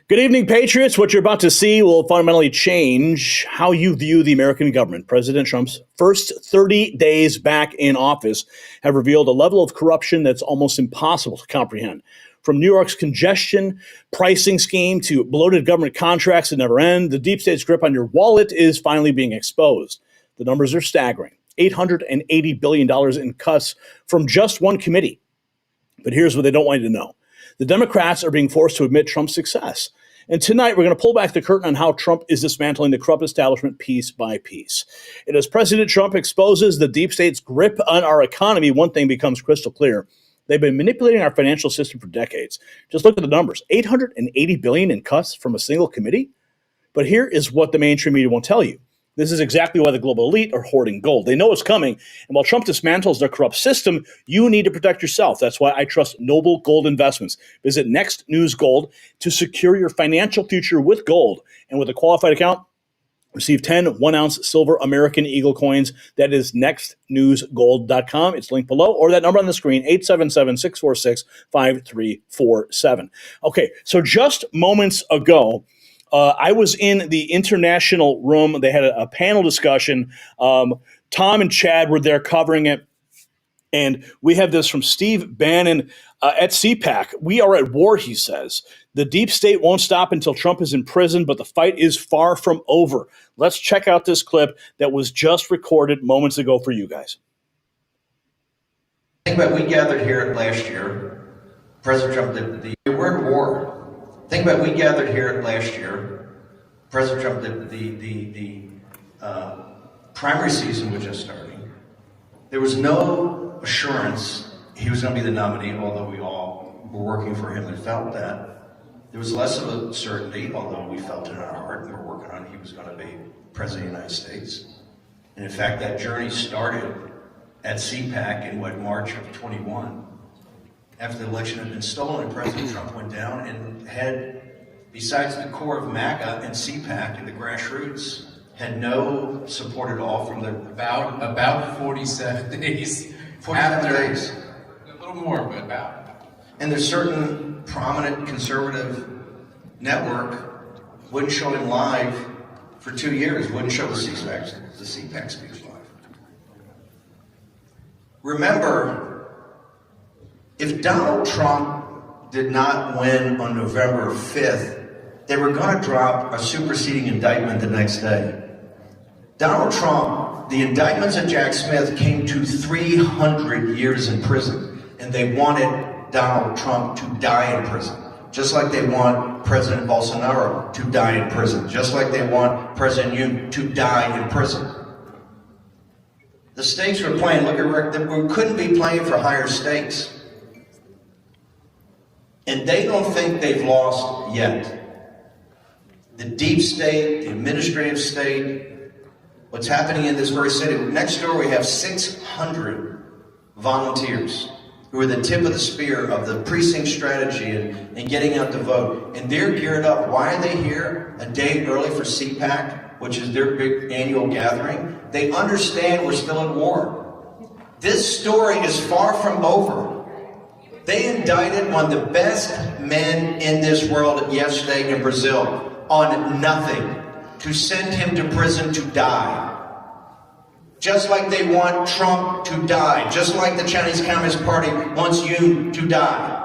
Good evening, Patriots. What you're about to see will fundamentally change how you view the American government. President Trump's first 30 days back in office have revealed a level of corruption that's almost impossible to comprehend. From New York's congestion pricing scheme to bloated government contracts that never end, the deep state's grip on your wallet is finally being exposed. The numbers are staggering. $880 billion in cuts from just one committee. But here's what they don't want you to know. The Democrats are being forced to admit Trump's success. And tonight, we're going to pull back the curtain on how Trump is dismantling the corrupt establishment piece by piece. And as President Trump exposes the deep state's grip on our economy, one thing becomes crystal clear. They've been manipulating our financial system for decades. Just look at the numbers. $880 billion in cuts from a single committee? But here is what the mainstream media won't tell you. This is exactly why the global elite are hoarding gold. They know it's coming, and while Trump dismantles their corrupt system, you need to protect yourself. That's why I trust Noble Gold Investments. Visit Next News Gold to secure your financial future with gold. And with a qualified account, receive 10 1-ounce silver American Eagle coins. That is nextnewsgold.com. It's linked below, or that number on the screen, 877-646-5347. Okay, so just moments ago, I was in the international room. They had a panel discussion. Tom and Chad were there covering it. And we have this from Steve Bannon at CPAC. We are at war, he says. The deep state won't stop until Trump is in prison, but the fight is far from over. Let's check out this clip that was just recorded moments ago for you guys. Think about, we gathered here last year. President Trump, we're at war. Think about, we gathered here last year. President Trump, the primary season was just starting. There was no assurance he was going to be the nominee, although we all were working for him and felt that. There was less of a certainty, although we felt it in our heart and we're working on it, he was going to be President of the United States. And in fact, that journey started at CPAC in March of 21. After the election had been stolen and President Trump went down and had, besides the core of MAGA and CPAC and the grassroots, had no support at all from the... About 47 days. 47 days. A little more, but about. And there's certain prominent conservative network wouldn't show him live for 2 years, wouldn't show the CPAC speech live. Remember, if Donald Trump did not win on November 5th, they were going to drop a superseding indictment the next day. Donald Trump, the indictments of Jack Smith came to 300 years in prison, and they wanted Donald Trump to die in prison, just like they want President Bolsonaro to die in prison, just like they want President Yoon to die in prison. The stakes were playing, look at Rick, we couldn't be playing for higher stakes. And they don't think they've lost yet. The deep state, the administrative state, what's happening in this very city. Next door we have 600 volunteers who are the tip of the spear of the precinct strategy and getting out to vote. And they're geared up. Why are they here a day early for CPAC, which is their big annual gathering? They understand we're still at war. This story is far from over. They indicted one of the best men in this world yesterday in Brazil on nothing, to send him to prison to die. Just like they want Trump to die, just like the Chinese Communist Party wants you to die.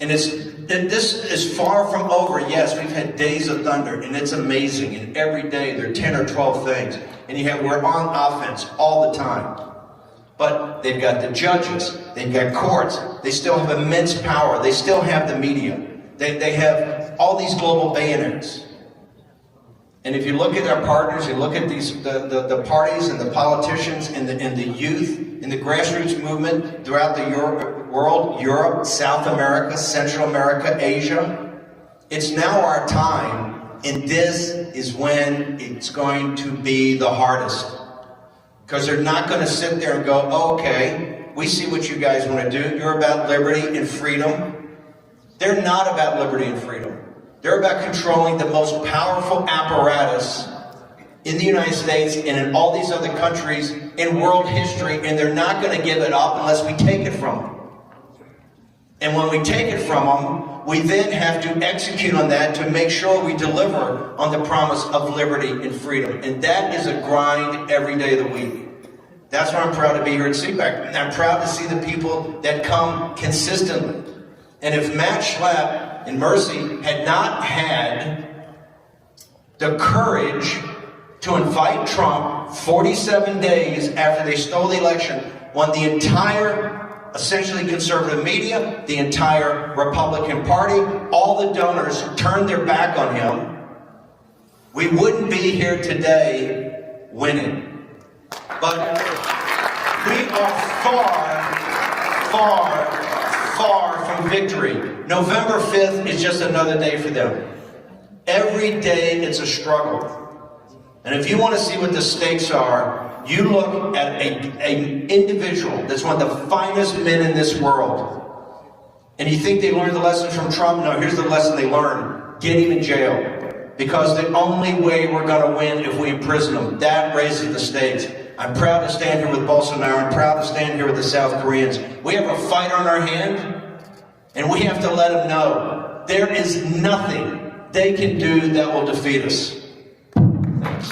And this is far from over. Yes, we've had days of thunder, and it's amazing. And every day there are 10 or 12 things. And we're on offense all the time. But they've got the judges, they've got courts, they still have immense power, they still have the media, they have all these global bayonets. And if you look at our partners, you look at the parties and the politicians and the youth and the grassroots movement throughout the world, Europe, South America, Central America, Asia, it's now our time, and this is when it's going to be the hardest. Because they're not going to sit there and go, okay, we see what you guys want to do. You're about liberty and freedom. They're not about liberty and freedom. They're about controlling the most powerful apparatus in the United States and in all these other countries in world history, and they're not going to give it up unless we take it from them. And when we take it from them, we then have to execute on that to make sure we deliver on the promise of liberty and freedom. And that is a grind every day of the week. That's why I'm proud to be here at CPAC. And I'm proud to see the people that come consistently. And if Matt Schlapp and Mercy had not had the courage to invite Trump 47 days after they stole the election, when the entire essentially conservative media, the entire Republican Party, all the donors turned their back on him, we wouldn't be here today winning. But we are far from victory. November 5th is just another day for them. Every day it's a struggle. And if you want to see what the stakes are, you look at an individual that's one of the finest men in this world. And you think they learned the lesson from Trump? No, here's the lesson they learned. Get him in jail. Because the only way we're going to win if we imprison him. That raises the stakes. I'm proud to stand here with Bolsonaro. I'm proud to stand here with the South Koreans. We have a fight on our hand, and we have to let them know there is nothing they can do that will defeat us. Thanks.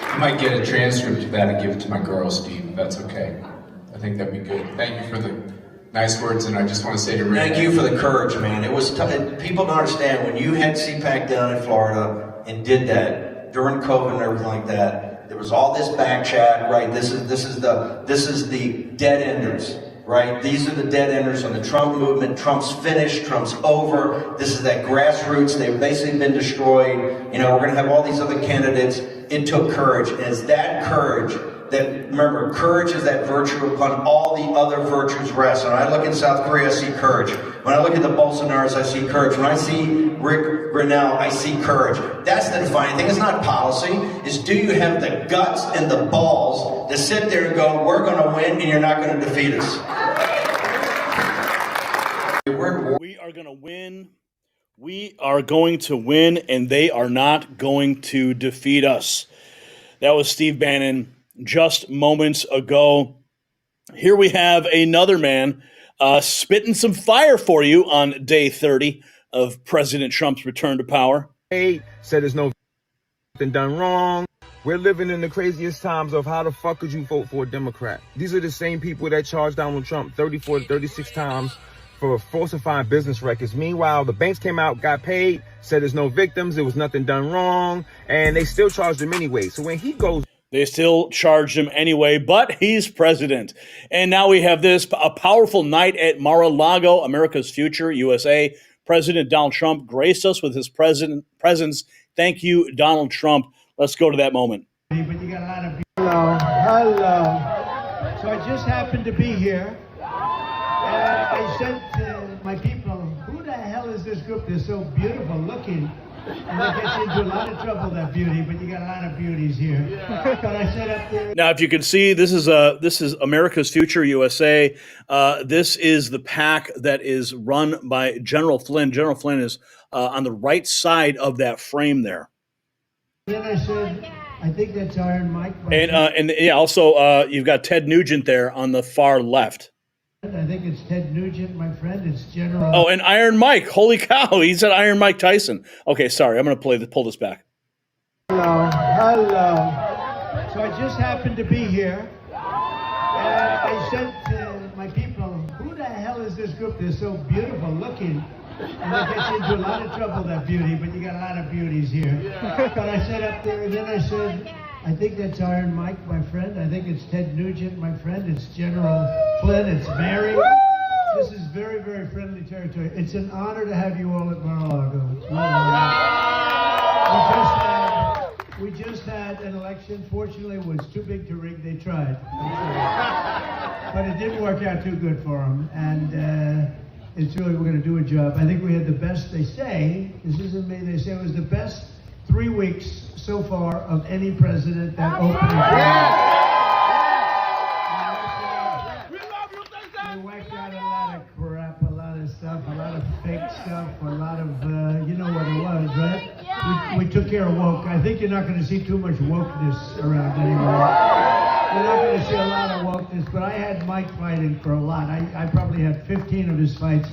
I might get a transcript of that and give it to my girl, Steve, if that's okay. I think that'd be good. Thank you for the nice words, and I just want to say to Rick, thank you for the courage, man. It was tough. People don't understand, when you had CPAC down in Florida and did that during COVID and everything like that, there was all this back chat, right? This is the dead enders, right? These are the dead enders on the Trump movement. Trump's finished, Trump's over. This is that grassroots. They've basically been destroyed. You know, we're going to have all these other candidates. It took courage, and it's that courage that, remember, courage is that virtue upon all the other virtues rest. When I look in South Korea, I see courage. When I look at the Bolsonaros, I see courage. When I see Rick Grinnell, I see courage. That's the defining thing. It's not policy. It's, do you have the guts and the balls to sit there and go, we're going to win and you're not going to defeat us. We are going to win. We are going to win, and they are not going to defeat us. That was Steve Bannon just moments ago. Here we have another man spitting some fire for you on day 30 of President Trump's return to power. Said there's nothing done wrong. We're living in the craziest times of how the fuck could you vote for a Democrat? These are the same people that charged Donald Trump 34 to 36 times for falsifying business records. Meanwhile, the banks came out, got paid, said there's no victims, there was nothing done wrong, and they still charged him anyway. So when he goes... They still charged him anyway, but he's president. And now we have this, a powerful night at Mar-a-Lago, America's future, USA. President Donald Trump graced us with his presence. Thank you, Donald Trump. Let's go to that moment. But you got a lot of... Hello. So I just happened to be here. I said to my people, who the hell is this group? They're so beautiful looking. And that gets you into a lot of trouble, that beauty, but you got a lot of beauties here. Yeah. But I said up there... Now, if you can see, this is America's Future USA. This is the PAC that is run by General Flynn. General Flynn is on the right side of that frame there. Then I said, I think that's Iron Mike. And yeah, also you've got Ted Nugent there on the far left. I think it's Ted Nugent, my friend. It's General. Oh, and Iron Mike. Holy cow. He said Iron Mike Tyson. Okay, sorry. I'm going to pull this back. Hello. So I just happened to be here. I said to my people, who the hell is this group? They're so beautiful looking. And that gets you into a lot of trouble, that beauty, but you got a lot of beauties here. Yeah. But I said up there, and then I said, I think that's Iron Mike, my friend. I think it's Ted Nugent, my friend. It's General Flynn. It's Mary. This is very, very friendly territory. It's an honor to have you all at Mar-a-Lago. We just had an election. Fortunately, it was too big to rig. They tried. But it didn't work out too good for them. And it's really, we're going to do a job. I think we had the best, they say, this isn't me, they say it was the best 3 weeks so far of any president that opening. We whacked out a lot of crap, a lot of stuff, a lot of fake stuff, a lot of, you know what it was, right? We took care of woke. I think you're not going to see too much wokeness around anymore. You're not going to see a lot of wokeness, but I had Mike fighting for a lot. I probably had 15 of his fights,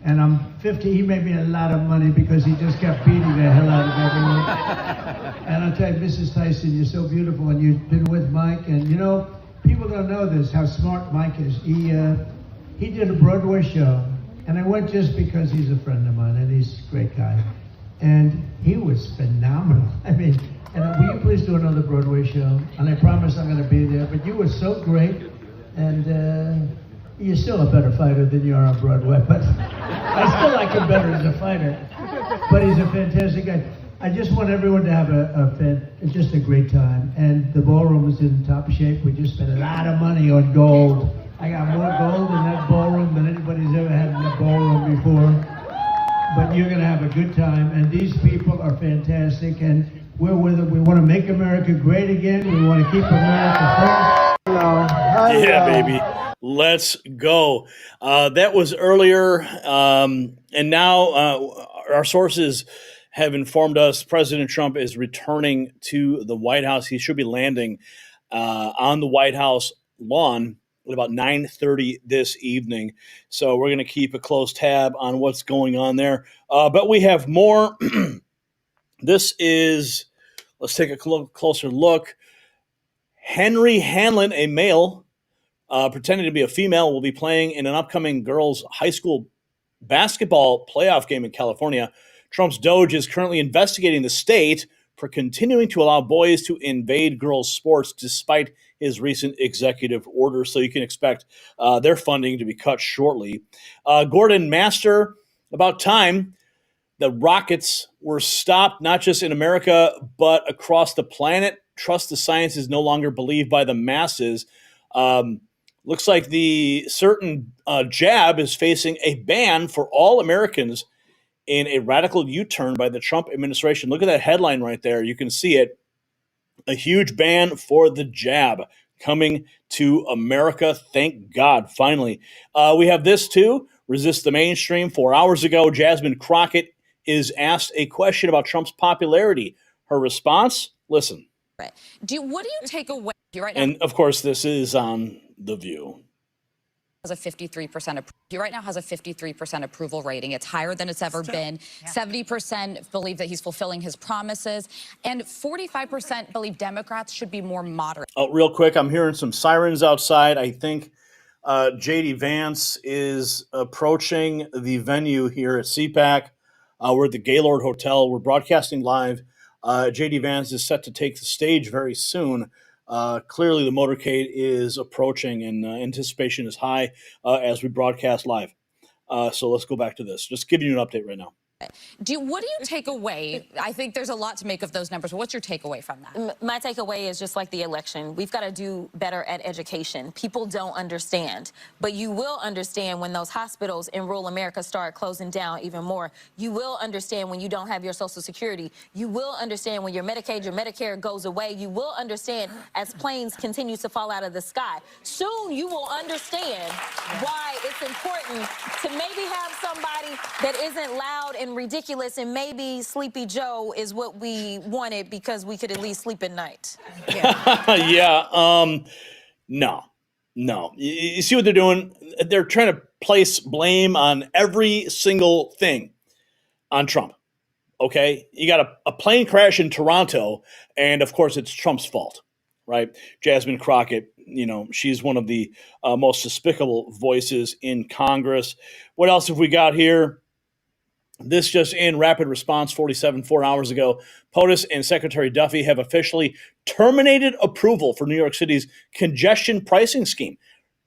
and I'm 50. He made me a lot of money because he just kept beating the hell out of everyone. And I'll tell you, Mrs. Tyson, you're so beautiful, and you've been with Mike, and you know, people don't know this, how smart Mike is. He did a Broadway show, and I went just because he's a friend of mine, and he's a great guy. And he was phenomenal. I mean, and will you please do another Broadway show? And I promise I'm going to be there. But you were so great, and you're still a better fighter than you are on Broadway. But I still like him better as a fighter. But he's a fantastic guy. I just want everyone to have just a great time. And the ballroom is in top shape. We just spent a lot of money on gold. I got more gold in that ballroom than anybody's ever had in a ballroom before. But you're going to have a good time. And these people are fantastic. And we're with it. We want to make America great again. We want to keep America first. Hello. Yeah, baby. Let's go. That was earlier. And now our sources have informed us President Trump is returning to the White House. He should be landing on the White House lawn at about 9:30 this evening. So we're going to keep a close tab on what's going on there. But we have more. This is, let's take a closer look. Henry Hanlon, a male pretending to be a female, will be playing in an upcoming girls' high school basketball playoff game in California. Trump's Doge is currently investigating the state for continuing to allow boys to invade girls' sports despite his recent executive order. So you can expect their funding to be cut shortly. Gordon Master, about time the rockets were stopped, not just in America, but across the planet. Trust the science is no longer believed by the masses. Looks like the certain jab is facing a ban for all Americans in a radical U-turn by the Trump administration. Look at that headline right there. You can see it. A huge ban for the jab coming to America. Thank God, finally. We have this too. Resist the mainstream. 4 hours ago, Jasmine Crockett is asked a question about Trump's popularity. Her response, listen. What do you take away right now? And of course, this is on The View. Has a 53% right now has a 53% approval rating. It's higher than it's ever been. 70% believe that he's fulfilling his promises, and 45% believe Democrats should be more moderate. Oh, real quick, I'm hearing some sirens outside. I think J.D. Vance is approaching the venue here at CPAC. We're at the Gaylord Hotel. We're broadcasting live. J.D. Vance is set to take the stage very soon. Clearly, the motorcade is approaching, and anticipation is high as we broadcast live. So let's go back to this. Just giving you an update right now. What do you take away? I think there's a lot to make of those numbers. What's your takeaway from that? My takeaway is just like the election. We've got to do better at education. People don't understand, but you will understand when those hospitals in rural America start closing down even more. You will understand when you don't have your Social Security. You will understand when your Medicaid, your Medicare goes away. You will understand as planes continue to fall out of the sky. Soon you will understand why it's important to maybe have somebody that isn't loud and ridiculous, and maybe Sleepy Joe is what we wanted because we could at least sleep at night. No. You see what they're doing? They're trying to place blame on every single thing on Trump. Okay? You got a plane crash in Toronto, and of course it's Trump's fault, right? Jasmine Crockett, she's one of the most despicable voices in Congress. What else have we got here? This just in, rapid response 4 hours ago. POTUS and Secretary Duffy have officially terminated approval for New York City's congestion pricing scheme.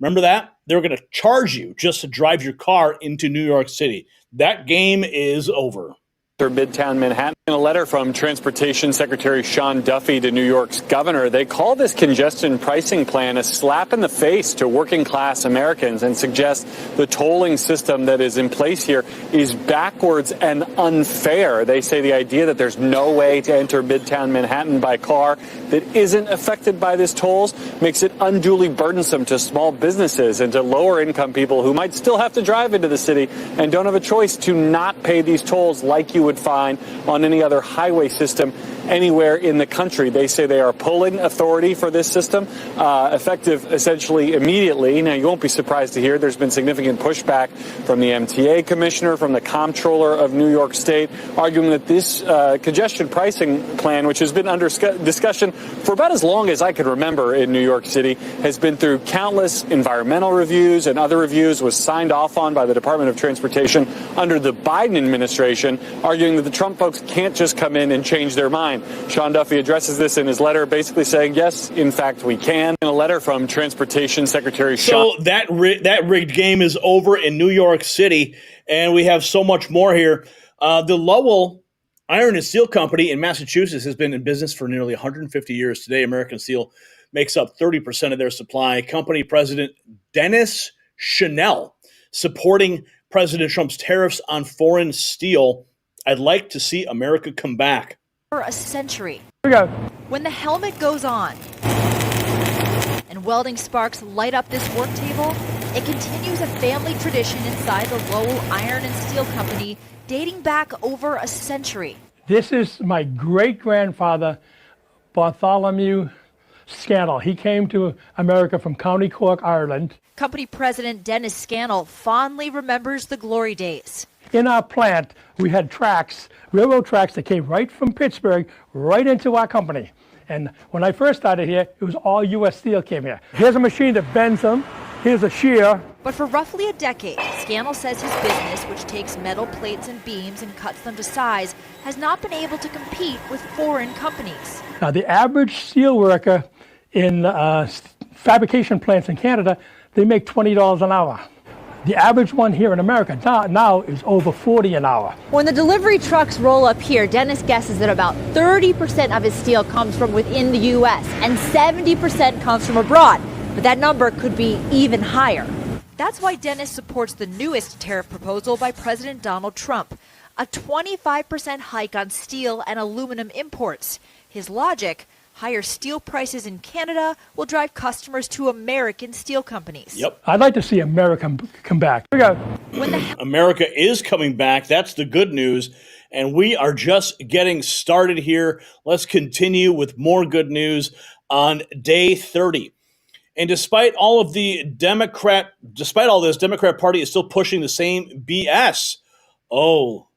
Remember that? They were going to charge you just to drive your car into New York City. That game is over. Midtown Manhattan. In a letter from Transportation Secretary Sean Duffy to New York's governor, they call this congestion pricing plan a slap in the face to working class Americans and suggest the tolling system that is in place here is backwards and unfair. They say the idea that there's no way to enter Midtown Manhattan by car that isn't affected by this tolls makes it unduly burdensome to small businesses and to lower income people who might still have to drive into the city and don't have a choice to not pay these tolls like you would find on any other highway system anywhere in the country. They say they are pulling authority for this system, effective essentially immediately. Now, you won't be surprised to hear there's been significant pushback from the MTA commissioner, from the comptroller of New York State, arguing that this congestion pricing plan, which has been under discussion for about as long as I could remember in New York City, has been through countless environmental reviews and other reviews, was signed off on by the Department of Transportation under the Biden administration, arguing that the Trump folks can't just come in and change their mind. Sean Duffy addresses this in his letter, basically saying, yes, in fact, we can. In a letter from Transportation Secretary Sean. So that rigged game is over in New York City, and we have so much more here. The Lowell Iron and Steel Company in Massachusetts has been in business for nearly 150 years. Today, American Steel makes up 30% of their supply. Company president Dennis Chanel supporting President Trump's tariffs on foreign steel. I'd like to see America come back. For a century. Here we go. When the helmet goes on and welding sparks light up this work table, it continues a family tradition inside the Lowell Iron and Steel Company dating back over a century. This is my great-grandfather, Bartholomew Scannell. He came to America from County Cork, Ireland. Company president Dennis Scannell fondly remembers the glory days. In our plant, we had tracks, railroad tracks that came right from Pittsburgh right into our company. And when I first started here, it was all U.S. Steel came here. Here's a machine that bends them. Here's a shear. But for roughly a decade, Scannell says his business, which takes metal plates and beams and cuts them to size, has not been able to compete with foreign companies. Now, the average steel worker in fabrication plants in Canada, they make $20 an hour. The average one here in America now is over $40 an hour. When the delivery trucks roll up here, Dennis guesses that about 30% of his steel comes from within the U.S. and 70% comes from abroad. But that number could be even higher. That's why Dennis supports the newest tariff proposal by President Donald Trump, a 25% hike on steel and aluminum imports. His logic: higher steel prices in Canada will drive customers to American steel companies. Yep. I'd like to see America come back. Here we go. America is coming back. That's the good news. And we are just getting started here. Let's continue with more good news on day 30. And despite all this, Democrat Party is still pushing the same BS. Oh,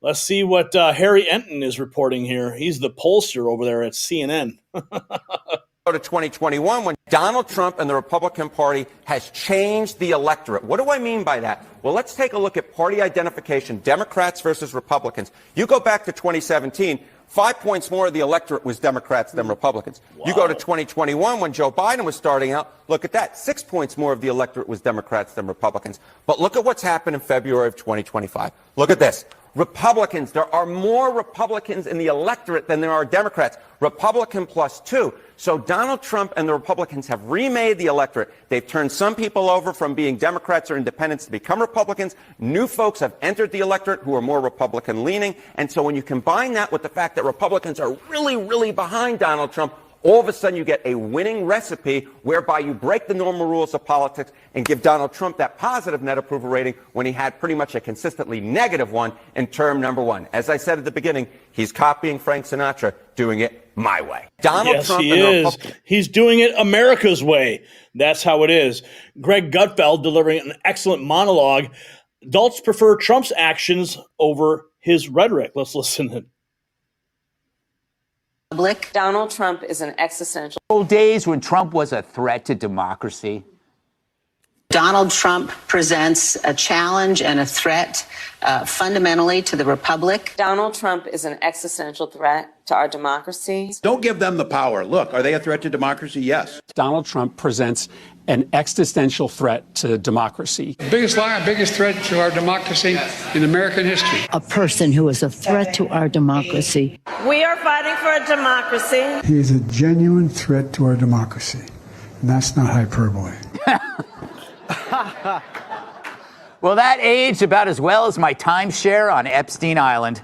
let's see what Harry Enten is reporting here. He's the pollster over there at CNN. Go to 2021 when Donald Trump and the Republican Party has changed the electorate. What do I mean by that? Well, let's take a look at party identification, Democrats versus Republicans. You go back to 2017, 5 points more of the electorate was Democrats than Republicans. Wow. You go to 2021 when Joe Biden was starting out, look at that, 6 points more of the electorate was Democrats than Republicans. But look at what's happened in February of 2025. Look at this. Republicans, there are more Republicans in the electorate than there are Democrats. Republican +2. So Donald Trump and the Republicans have remade the electorate. They've turned some people over from being Democrats or independents to become Republicans. New folks have entered the electorate who are more Republican leaning. And so when you combine that with the fact that Republicans are really, really behind Donald Trump, all of a sudden you get a winning recipe whereby you break the normal rules of politics and give Donald Trump that positive net approval rating when he had pretty much a consistently negative one in term number one. As I said at the beginning, he's copying Frank Sinatra, doing it my way. Donald Trump he is. He's doing it America's way. That's how it is. Greg Gutfeld delivering an excellent monologue. Adults prefer Trump's actions over his rhetoric. Let's listen in. Donald Trump is an existential. Old days when Trump was a threat to democracy. Donald Trump presents a challenge and a threat fundamentally to the republic. Donald Trump is an existential threat to our democracy. Don't give them the power. Look, are they a threat to democracy? Yes. Donald Trump presents an existential threat to democracy. Biggest lie, biggest threat to our democracy in American history. A person who is a threat to our democracy. We are fighting for a democracy. He is a genuine threat to our democracy. And that's not hyperbole. Well, that aged about as well as my timeshare on Epstein Island.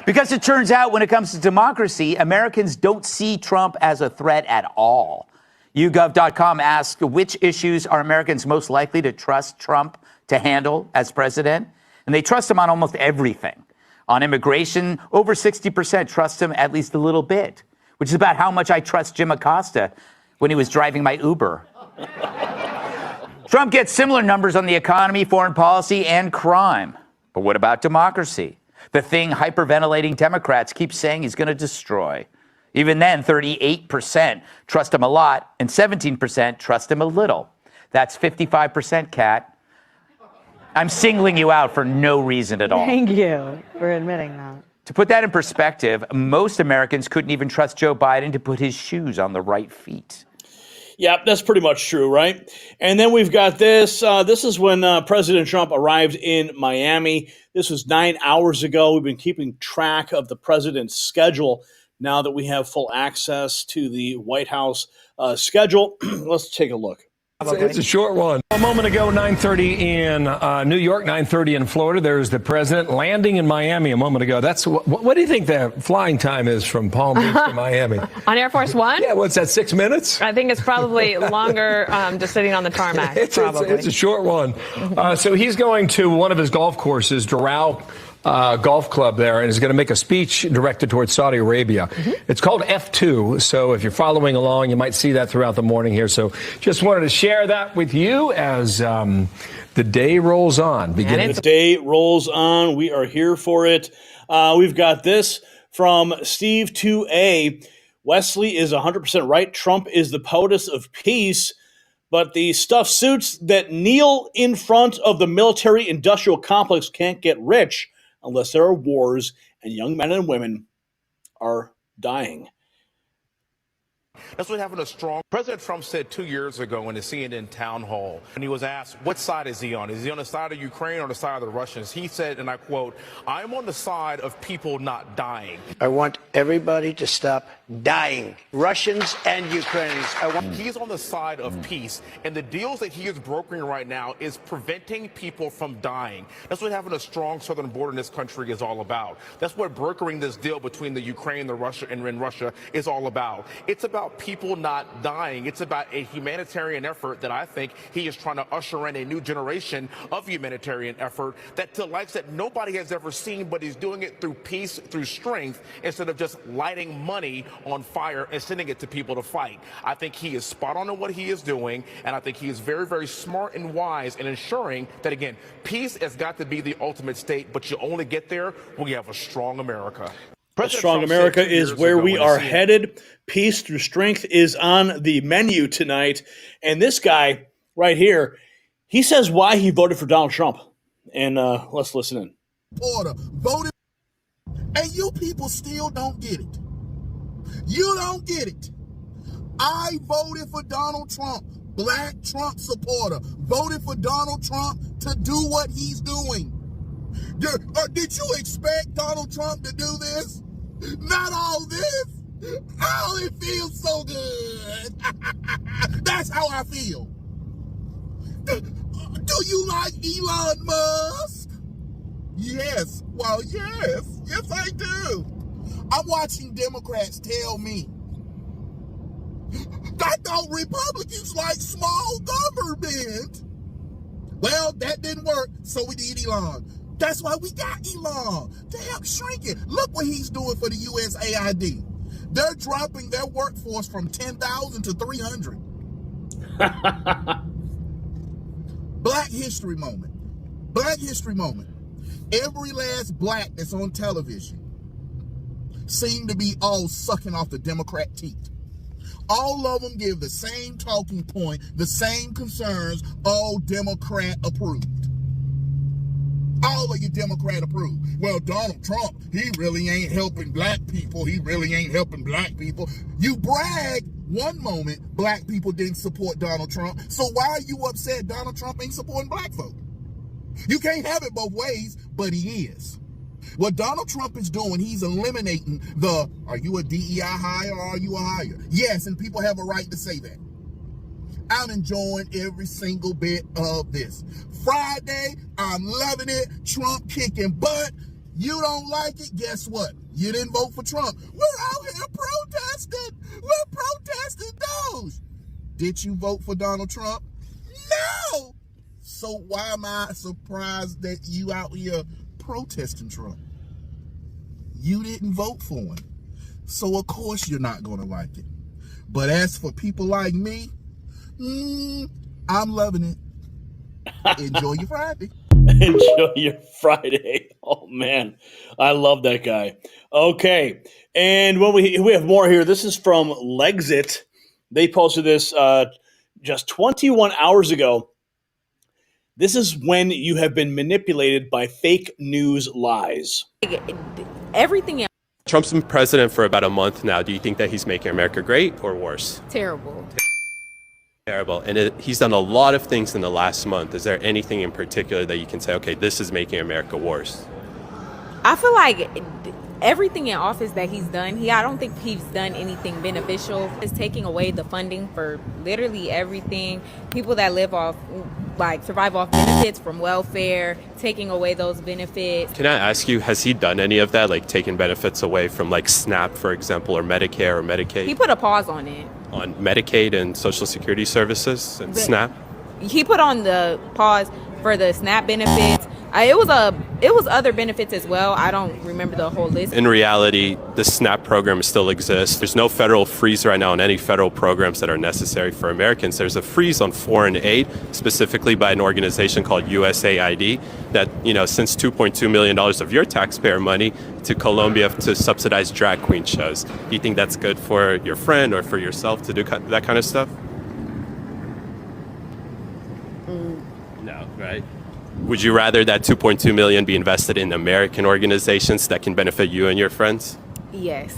Because it turns out when it comes to democracy, Americans don't see Trump as a threat at all. YouGov.com asked which issues are Americans most likely to trust Trump to handle as president, and they trust him on almost everything. On immigration, over 60% trust him at least a little bit, which is about how much I trust Jim Acosta when he was driving my Uber. Trump gets similar numbers on the economy, foreign policy, and crime. But what about democracy? The thing hyperventilating Democrats keep saying he's going to destroy. Even then, 38% trust him a lot and 17% trust him a little. That's 55%, Kat. I'm singling you out for no reason at all. Thank you for admitting that. To put that in perspective, most Americans couldn't even trust Joe Biden to put his shoes on the right feet. Yeah, that's pretty much true, right? And then we've got this. This is when President Trump arrived in Miami. This was 9 hours ago. We've been keeping track of the president's schedule now that we have full access to the White House schedule. Let's take a look. It's a short one. A moment ago, 9:30 in New York, 9:30 in Florida. There's the president landing in Miami a moment ago. That's what do you think the flying time is from Palm Beach to Miami? On Air Force One? Yeah, what's that, 6 minutes? I think it's probably longer just sitting on the tarmac. It's a short one. So he's going to one of his golf courses, Doral Golf Club there, and is going to make a speech directed towards Saudi Arabia. It's called F2, so if you're following along, you might see that throughout the morning here. So just wanted to share that with you as the day rolls on. The day rolls on. We are here for it. We've got this from Steve 2A. Wesley is 100% right. Trump is the POTUS of peace, but the stuffed suits that kneel in front of the military-industrial complex can't get rich unless there are wars and young men and women are dying. That's what having a strong. President Trump said 2 years ago in the CNN town hall, when he was asked, what side is he on? Is he on the side of Ukraine or the side of the Russians? He said, and I quote, I'm on the side of people not dying. I want everybody to stop dying, Russians and Ukrainians. He's on the side of peace, and the deals that he is brokering right now is preventing people from dying. That's what having a strong southern border in this country is all about. That's what brokering this deal between the Ukraine, the Russia, and Russia is all about. It's about people not dying. It's about a humanitarian effort that I think he is trying to usher in a new generation of humanitarian effort that to likes that nobody has ever seen, but he's doing it through peace, through strength, instead of just lighting money on fire and sending it to people to fight. I think he is spot on in what he is doing, and I think he is very, very smart and wise in ensuring that, again, peace has got to be the ultimate state, but you only get there when you have a strong America. A strong America is where we are headed. Peace through strength is on the menu tonight. And this guy right here, he says why he voted for Donald Trump. And let's listen in. Order voted, and you people still don't get it. You don't get it. I voted for Donald Trump, black Trump supporter, voted for Donald Trump to do what he's doing. Did you expect Donald Trump to do this? Not all this. Oh, it feels so good. That's how I feel. Do you like Elon Musk? Yes. Well, yes. Yes, I do. I'm watching Democrats tell me, I thought Republicans like small government. Well, that didn't work, so we did Elon. That's why we got Elon, to help shrink it. Look what he's doing for the USAID. They're dropping their workforce from 10,000 to 300. Black History Moment. Black History Moment. Every last black that's on television seem to be all sucking off the Democrat teat. All of them give the same talking point, the same concerns, all Democrat approved. All of you Democrat approved. Well, Donald Trump, he really ain't helping black people. He really ain't helping black people. You brag one moment black people didn't support Donald Trump. So why are you upset Donald Trump ain't supporting black folk? You can't have it both ways, but he is. What Donald Trump is doing, he's eliminating the, are you a DEI hire or are you a hire? Yes, and people have a right to say that. I'm enjoying every single bit of this. Friday, I'm loving it. Trump kicking butt. You don't like it? Guess what? You didn't vote for Trump. We're out here protesting. We're protesting those. Did you vote for Donald Trump? No. So why am I surprised that you out here protesting Trump? You didn't vote for him. So of course you're not going to like it. But as for people like me, I'm loving it. Enjoy your Friday. Enjoy your Friday. Oh, man. I love that guy. Okay. And when we have more here, this is from Legsit. They posted this just 21 hours ago. This is when you have been manipulated by fake news lies. Everything. Trump's been president for about a month now. Do you think that he's making America great or worse? Terrible. Terrible. And he's done a lot of things in the last month. Is there anything in particular that you can say, okay, this is making America worse? I feel like everything in office that he's done, I don't think he's done anything beneficial. It's taking away the funding for literally everything. People that live off, survive off benefits from welfare, taking away those benefits. Can I ask you, has he done any of that, like taking benefits away from like SNAP, for example, or Medicare or Medicaid? He put a pause on it. On Medicaid and Social Security services and SNAP? He put on the pause for the SNAP benefits. It was other benefits as well. I don't remember the whole list. In reality, the SNAP program still exists. There's no federal freeze right now on any federal programs that are necessary for Americans. There's a freeze on foreign aid, specifically by an organization called USAID, that, sends $2.2 million of your taxpayer money to Colombia to subsidize drag queen shows. Do you think that's good for your friend or for yourself to do that kind of stuff? No, right? Would you rather that $2.2 million be invested in American organizations that can benefit you and your friends? Yes.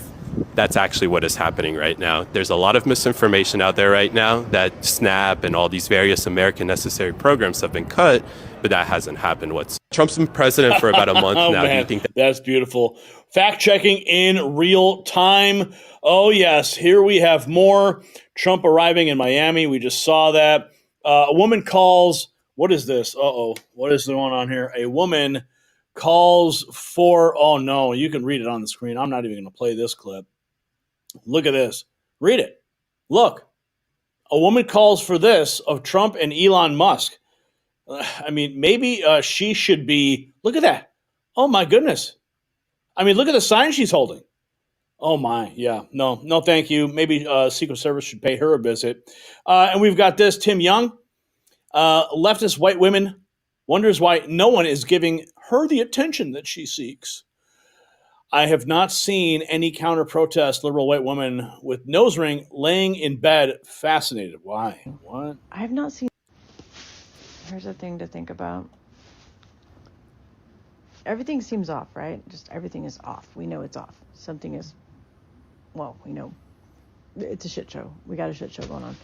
That's actually what is happening right now. There's a lot of misinformation out there right now that SNAP and all these various American necessary programs have been cut, but that hasn't happened. Trump's been president for about a month now. Man, do you think that's beautiful? Fact checking in real time. Oh, yes. Here we have more. Trump arriving in Miami. We just saw that. A woman calls. What is this? What is going on here? A woman calls for, oh no, you can read it on the screen. I'm not even going to play this clip. Look at this. Read it. Look. A woman calls for this of Trump and Elon Musk. I mean, maybe she should be, look at that. Oh my goodness. I mean, look at the sign she's holding. Oh my, yeah. No, thank you. Maybe Secret Service should pay her a visit. And we've got this, Tim Young. Leftist white women wonders why no one is giving her the attention that she seeks. I have not seen any counter-protest liberal white woman with nose ring laying in bed fascinated. Why? What? I have not seen. Here's a thing to think about. Everything seems off, right? Just everything is off. We know it's off. Something is, we know it's a shit show. We got a shit show going on.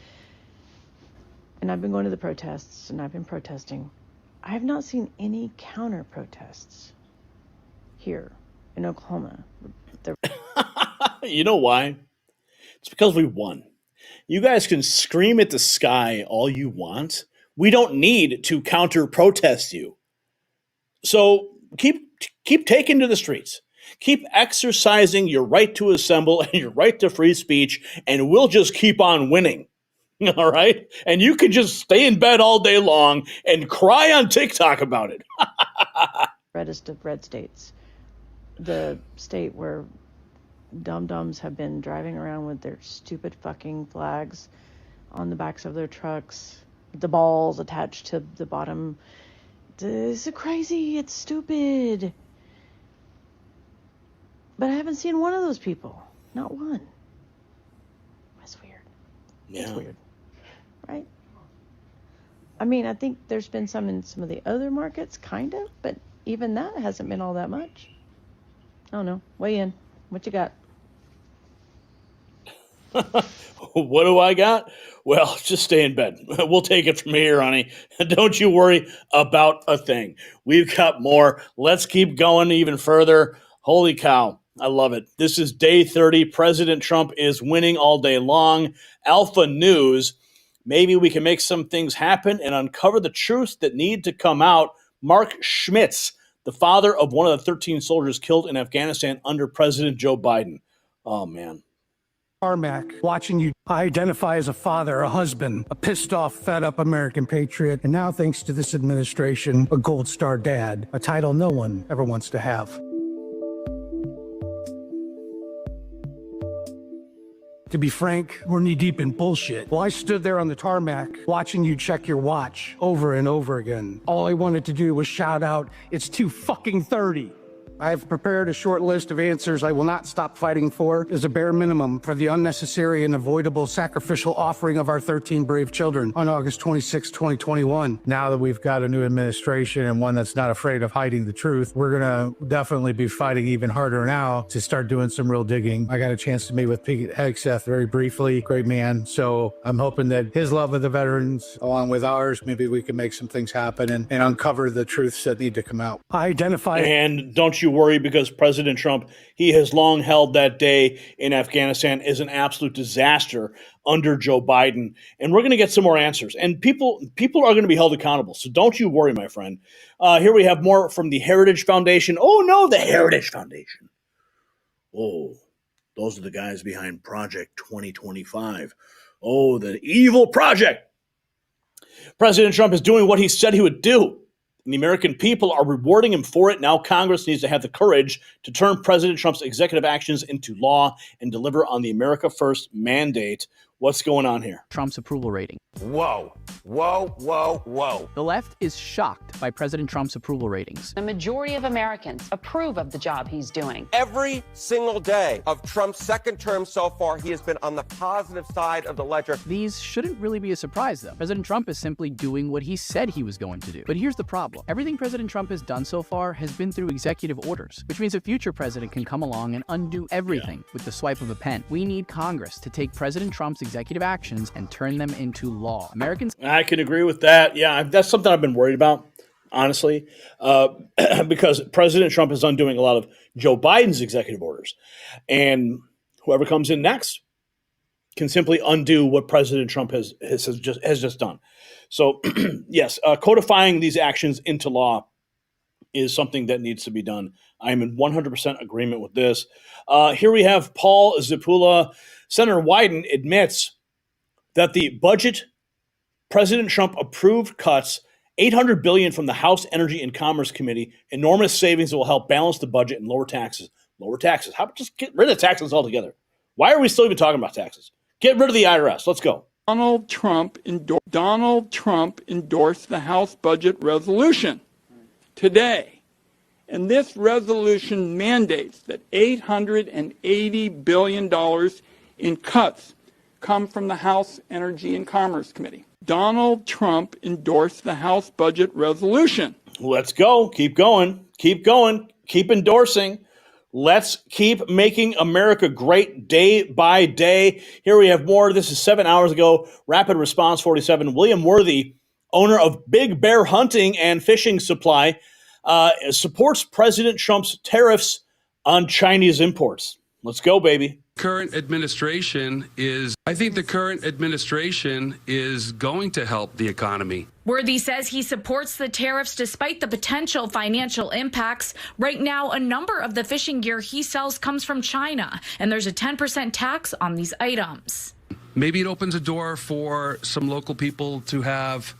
And I've been going to the protests, and I've been protesting. I have not seen any counter-protests here in Oklahoma. You know why? It's because we won. You guys can scream at the sky all you want. We don't need to counter-protest you. So keep taking to the streets. Keep exercising your right to assemble and your right to free speech, and we'll just keep on winning. All right? And you can just stay in bed all day long and cry on TikTok about it. Reddest of red states. The state where dum-dums have been driving around with their stupid fucking flags on the backs of their trucks, the balls attached to the bottom. This is crazy. It's stupid. But I haven't seen one of those people. Not one. That's weird. Yeah. It's weird. Right? I mean, I think there's been some in some of the other markets, kind of, but even that hasn't been all that much. I don't know. Weigh in. What you got? What do I got? Well, just stay in bed. We'll take it from here, honey. Don't you worry about a thing. We've got more. Let's keep going even further. Holy cow. I love it. This is day 30. President Trump is winning all day long. Alpha News. Maybe we can make some things happen and uncover the truths that need to come out. Mark Schmitz, the father of one of the 13 soldiers killed in Afghanistan under President Joe Biden. Oh, man. Carmack, watching you identify as a father, a husband, a pissed off, fed up American patriot, and now, thanks to this administration, a gold star dad, a title no one ever wants to have. To be frank, we're knee-deep in bullshit. Well, I stood there on the tarmac watching you check your watch over and over again. All I wanted to do was shout out, "It's 2:30. I've prepared a short list of answers I will not stop fighting for as a bare minimum for the unnecessary and avoidable sacrificial offering of our 13 brave children on August 26, 2021. Now that we've got a new administration and one that's not afraid of hiding the truth, we're going to definitely be fighting even harder now to start doing some real digging. I got a chance to meet with Pete Hegseth very briefly, great man. So I'm hoping that his love of the veterans, along with ours, maybe we can make some things happen and uncover the truths that need to come out. I identify. And don't you worry, because President Trump, he has long held that day in Afghanistan as an absolute disaster under Joe Biden. And we're going to get some more answers. And people are going to be held accountable. So don't you worry, my friend. Here we have more from the Heritage Foundation. Oh, no, the Heritage Foundation. Oh, those are the guys behind Project 2025. Oh, the evil project. President Trump is doing what he said he would do. And the American people are rewarding him for it. Now Congress needs to have the courage to turn President Trump's executive actions into law and deliver on the America First mandate. What's going on here? Trump's approval rating. Whoa, whoa, whoa, whoa. The left is shocked by President Trump's approval ratings. The majority of Americans approve of the job he's doing. Every single day of Trump's second term so far, he has been on the positive side of the ledger. These shouldn't really be a surprise, though. President Trump is simply doing what he said he was going to do. But here's the problem. Everything President Trump has done so far has been through executive orders, which means a future president can come along and undo everything with the swipe of a pen. We need Congress to take President Trump's executive actions and turn them into law. Americans. I can agree with that. Yeah, that's something I've been worried about, honestly, because President Trump is undoing a lot of Joe Biden's executive orders. And whoever comes in next can simply undo what President Trump has just done. So, yes, codifying these actions into law is something that needs to be done. I am in 100% agreement with this. Here we have Paul Zipula. Senator Wyden admits that the budget President Trump approved cuts $800 billion from the House Energy and Commerce Committee, enormous savings that will help balance the budget and lower taxes. Lower taxes. How about just get rid of taxes altogether? Why are we still even talking about taxes? Get rid of the IRS. Let's go. Donald Trump endorsed the House budget resolution today. And this resolution mandates that $880 billion in cuts come from the House Energy and Commerce Committee. Donald Trump endorsed the House budget resolution. Let's go. Keep going. Keep going. Keep endorsing. Let's keep making America great day by day. Here we have more. This is 7 hours ago. Rapid Response 47. William Worthy, owner of Big Bear Hunting and Fishing Supply, supports President Trump's tariffs on Chinese imports. Let's go, baby. I think the current administration is going to help the economy. Worthy says he supports the tariffs despite the potential financial impacts. Right now, a number of the fishing gear he sells comes from China, and there's a 10% tax on these items. Maybe it opens a door for some local people to have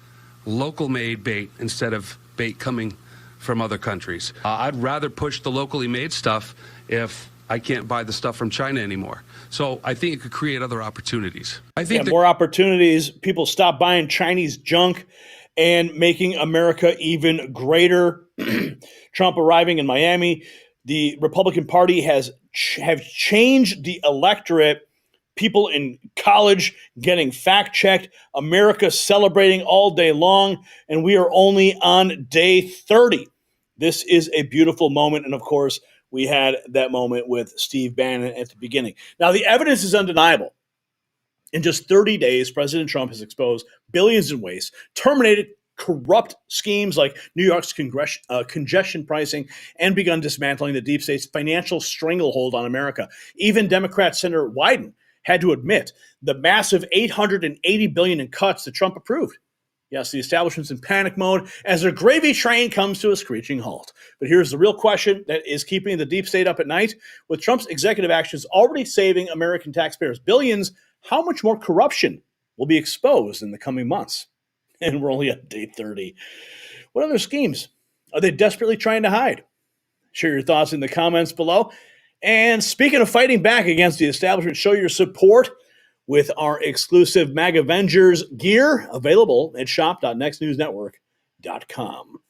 local-made bait instead of bait coming from other countries. I'd rather push the locally made stuff if I can't buy the stuff from China anymore. So I think it could create other opportunities. I think more opportunities. People stop buying Chinese junk and making America even greater. Trump arriving in Miami. The Republican Party have changed the electorate. People in college getting fact-checked. America celebrating all day long. And we are only on day 30. This is a beautiful moment. And of course, we had that moment with Steve Bannon at the beginning. Now, the evidence is undeniable. In just 30 days, President Trump has exposed billions in waste, terminated corrupt schemes like New York's congestion pricing, and begun dismantling the deep state's financial stranglehold on America. Even Democrat Senator Wyden had to admit the massive $880 billion in cuts that Trump approved. Yes, the establishment's in panic mode as their gravy train comes to a screeching halt. But here's the real question that is keeping the deep state up at night. With Trump's executive actions already saving American taxpayers billions, how much more corruption will be exposed in the coming months? And we're only on day 30. What other schemes are they desperately trying to hide? Share your thoughts in the comments below. And speaking of fighting back against the establishment, show your support with our exclusive Mag Avengers gear available at shop.nextnewsnetwork.com.